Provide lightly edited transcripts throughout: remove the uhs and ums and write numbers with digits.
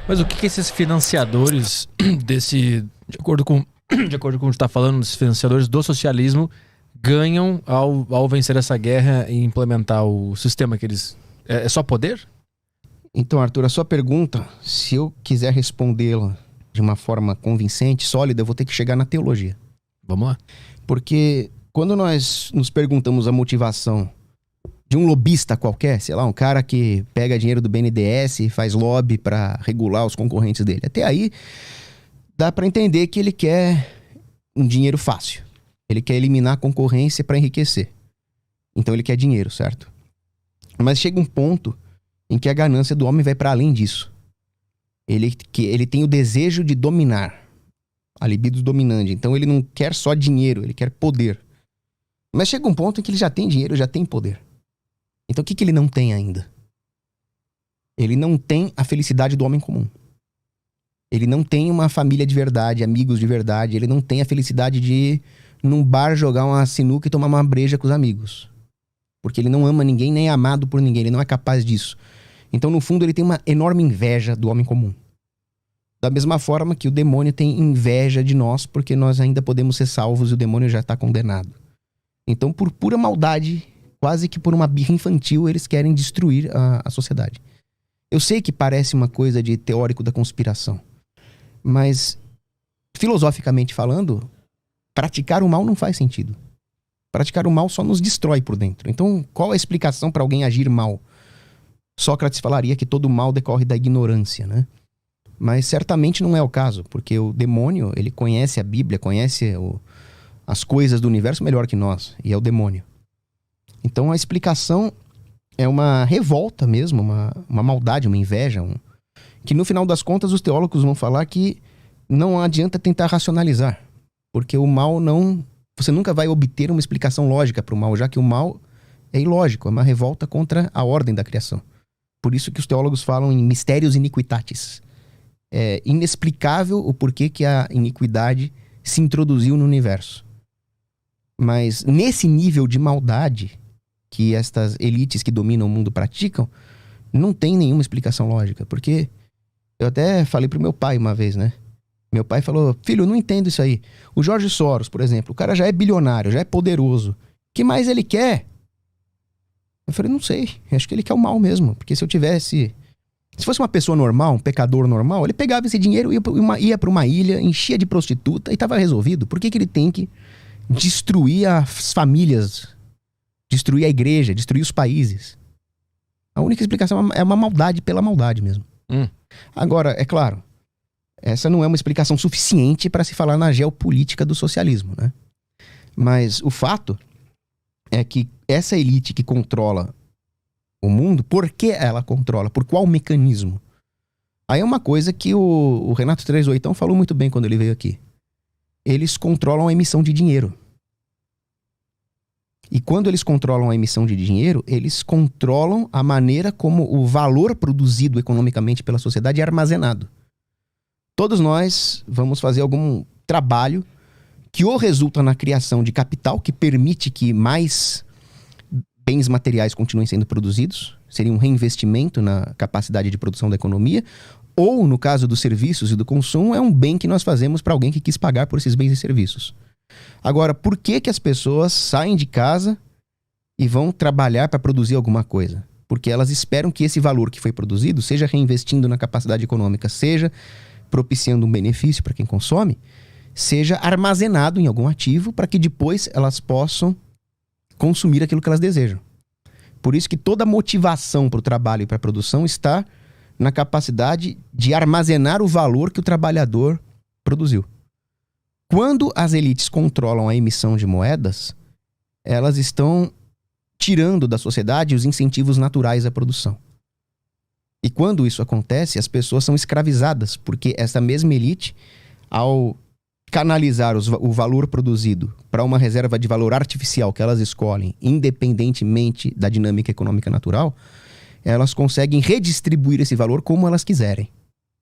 Mas o que esses financiadores de acordo com o que a gente está falando, os financiadores do socialismo ganham ao vencer essa guerra e implementar o sistema que eles... É só poder? Então, Arthur, a sua pergunta, se eu quiser respondê-la de uma forma convincente, sólida, eu vou ter que chegar na teologia. Vamos lá. Porque quando nós nos perguntamos a motivação de um lobista qualquer, sei lá, um cara que pega dinheiro do BNDES e faz lobby para regular os concorrentes dele, até aí dá para entender que ele quer um dinheiro fácil. Ele quer eliminar a concorrência para enriquecer. Então ele quer dinheiro, certo? Mas chega um ponto em que a ganância do homem vai para além disso. Ele tem o desejo de dominar. A libido dominante. Então ele não quer só dinheiro, ele quer poder. Mas chega um ponto em que ele já tem dinheiro, já tem poder. Então o que ele não tem ainda? Ele não tem a felicidade do homem comum. Ele não tem uma família de verdade, amigos de verdade. Ele não tem a felicidade de ir num bar jogar uma sinuca e tomar uma breja com os amigos. Porque ele não ama ninguém, nem é amado por ninguém. Ele não é capaz disso. Então, no fundo, ele tem uma enorme inveja do homem comum. Da mesma forma que o demônio tem inveja de nós, porque nós ainda podemos ser salvos e o demônio já está condenado. Então, por pura maldade, quase que por uma birra infantil, eles querem destruir a sociedade. Eu sei que parece uma coisa de teórico da conspiração. Mas, filosoficamente falando, praticar o mal não faz sentido. Praticar o mal só nos destrói por dentro. Então, qual a explicação para alguém agir mal? Sócrates falaria que todo mal decorre da ignorância, né? Mas certamente não é o caso, porque o demônio, ele conhece a Bíblia, conhece as coisas do universo melhor que nós, e é o demônio. Então, a explicação é uma revolta mesmo, uma maldade, uma inveja, que no final das contas os teólogos vão falar que não adianta tentar racionalizar, porque o mal não... Você nunca vai obter uma explicação lógica para o mal, já que o mal é ilógico, é uma revolta contra a ordem da criação. Por isso que os teólogos falam em mistérios iniquitatis. É inexplicável o porquê que a iniquidade se introduziu no universo. Mas nesse nível de maldade que estas elites que dominam o mundo praticam, não tem nenhuma explicação lógica. Porque eu até falei pro meu pai uma vez, né? Meu pai falou, filho, eu não entendo isso aí. O Jorge Soros, por exemplo, o cara já é bilionário, já é poderoso. O que mais ele quer? Eu falei, não sei, acho que ele quer o mal mesmo. Porque se fosse uma pessoa normal, um pecador normal, ele pegava esse dinheiro, ia pra uma ilha, enchia de prostituta e tava resolvido. Por que ele tem que destruir as famílias, destruir a igreja, destruir os países? A única explicação é uma maldade pela maldade mesmo. Agora, é claro, essa não é uma explicação suficiente para se falar na geopolítica do socialismo, né? Mas o fato é que essa elite que controla o mundo, por que ela controla? Por qual mecanismo? Aí é uma coisa que o Renato 38 falou muito bem quando ele veio aqui. Eles controlam a emissão de dinheiro. E quando eles controlam a emissão de dinheiro, eles controlam a maneira como o valor produzido economicamente pela sociedade é armazenado. Todos nós vamos fazer algum trabalho que ou resulta na criação de capital, que permite que mais bens materiais continuem sendo produzidos, seria um reinvestimento na capacidade de produção da economia, ou, no caso dos serviços e do consumo, é um bem que nós fazemos para alguém que quis pagar por esses bens e serviços. Agora, por que as pessoas saem de casa e vão trabalhar para produzir alguma coisa? Porque elas esperam que esse valor que foi produzido, seja reinvestindo na capacidade econômica, seja propiciando um benefício para quem consome, seja armazenado em algum ativo para que depois elas possam consumir aquilo que elas desejam. Por isso que toda a motivação para o trabalho e para a produção está na capacidade de armazenar o valor que o trabalhador produziu. Quando as elites controlam a emissão de moedas, elas estão tirando da sociedade os incentivos naturais à produção. E quando isso acontece, as pessoas são escravizadas, porque essa mesma elite, ao canalizar o valor produzido para uma reserva de valor artificial que elas escolhem, independentemente da dinâmica econômica natural, elas conseguem redistribuir esse valor como elas quiserem.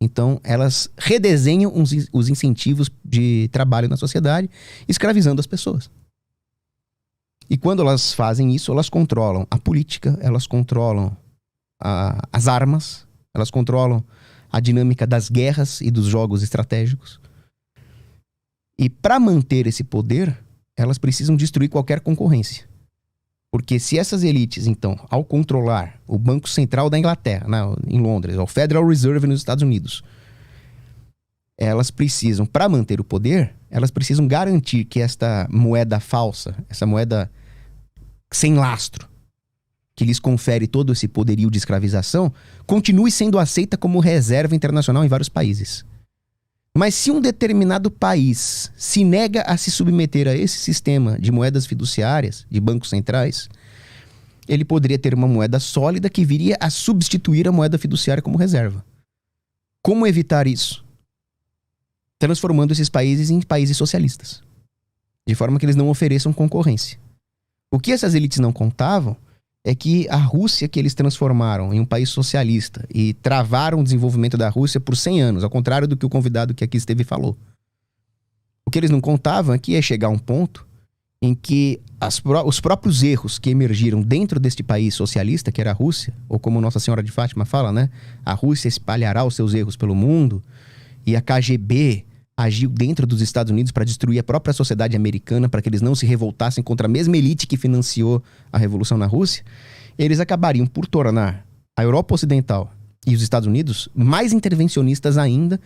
Então, elas redesenham os incentivos de trabalho na sociedade, escravizando as pessoas. E quando elas fazem isso, elas controlam a política, elas controlam as armas, elas controlam a dinâmica das guerras e dos jogos estratégicos. E para manter esse poder, elas precisam destruir qualquer concorrência. Porque se essas elites, então, ao controlar o Banco Central da Inglaterra, em Londres, o Federal Reserve nos Estados Unidos, elas precisam, para manter o poder, elas precisam garantir que esta moeda falsa, essa moeda sem lastro, que lhes confere todo esse poderio de escravização, continue sendo aceita como reserva internacional em vários países. Mas se um determinado país se nega a se submeter a esse sistema de moedas fiduciárias, de bancos centrais, ele poderia ter uma moeda sólida que viria a substituir a moeda fiduciária como reserva. Como evitar isso? Transformando esses países em países socialistas, de forma que eles não ofereçam concorrência. O que essas elites não contavam é que a Rússia, que eles transformaram em um país socialista e travaram o desenvolvimento da Rússia por 100 anos, ao contrário do que o convidado que aqui esteve falou. O que eles não contavam é que ia chegar um ponto em que os próprios erros que emergiram dentro deste país socialista, que era a Rússia, ou como Nossa Senhora de Fátima fala, né? A Rússia espalhará os seus erros pelo mundo, e a KGB agiu dentro dos Estados Unidos para destruir a própria sociedade americana, para que eles não se revoltassem contra a mesma elite que financiou a Revolução na Rússia, eles acabariam por tornar a Europa Ocidental e os Estados Unidos mais intervencionistas ainda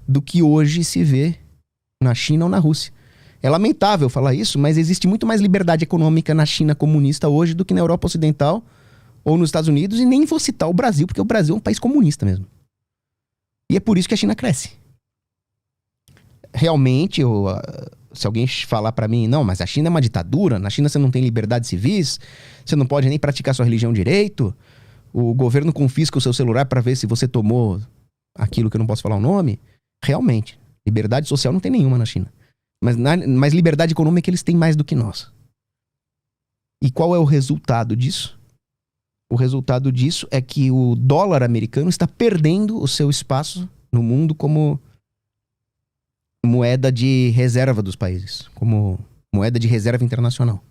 do que hoje se vê na China ou na Rússia. É lamentável falar isso, mas existe muito mais liberdade econômica na China comunista hoje do que na Europa Ocidental ou nos Estados Unidos, e nem vou citar o Brasil, porque o Brasil é um país comunista mesmo. E é por isso que a China cresce. Realmente, se alguém falar pra mim, não, mas a China é uma ditadura, na China você não tem liberdade civis, você não pode nem praticar sua religião direito, o governo confisca o seu celular pra ver se você tomou aquilo que eu não posso falar o nome. Realmente, liberdade social não tem nenhuma na China. Mas liberdade econômica eles têm mais do que nós. E qual é o resultado disso? O resultado disso é que o dólar americano está perdendo o seu espaço no mundo como moeda de reserva dos países, como moeda de reserva internacional.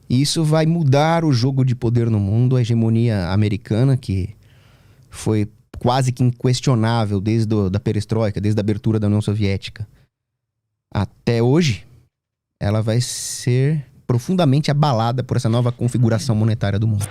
E isso vai mudar o jogo de poder no mundo, a hegemonia americana, que foi quase que inquestionável desde a perestroika, desde a abertura da União Soviética até hoje, ela vai ser profundamente abalada por essa nova configuração monetária do mundo.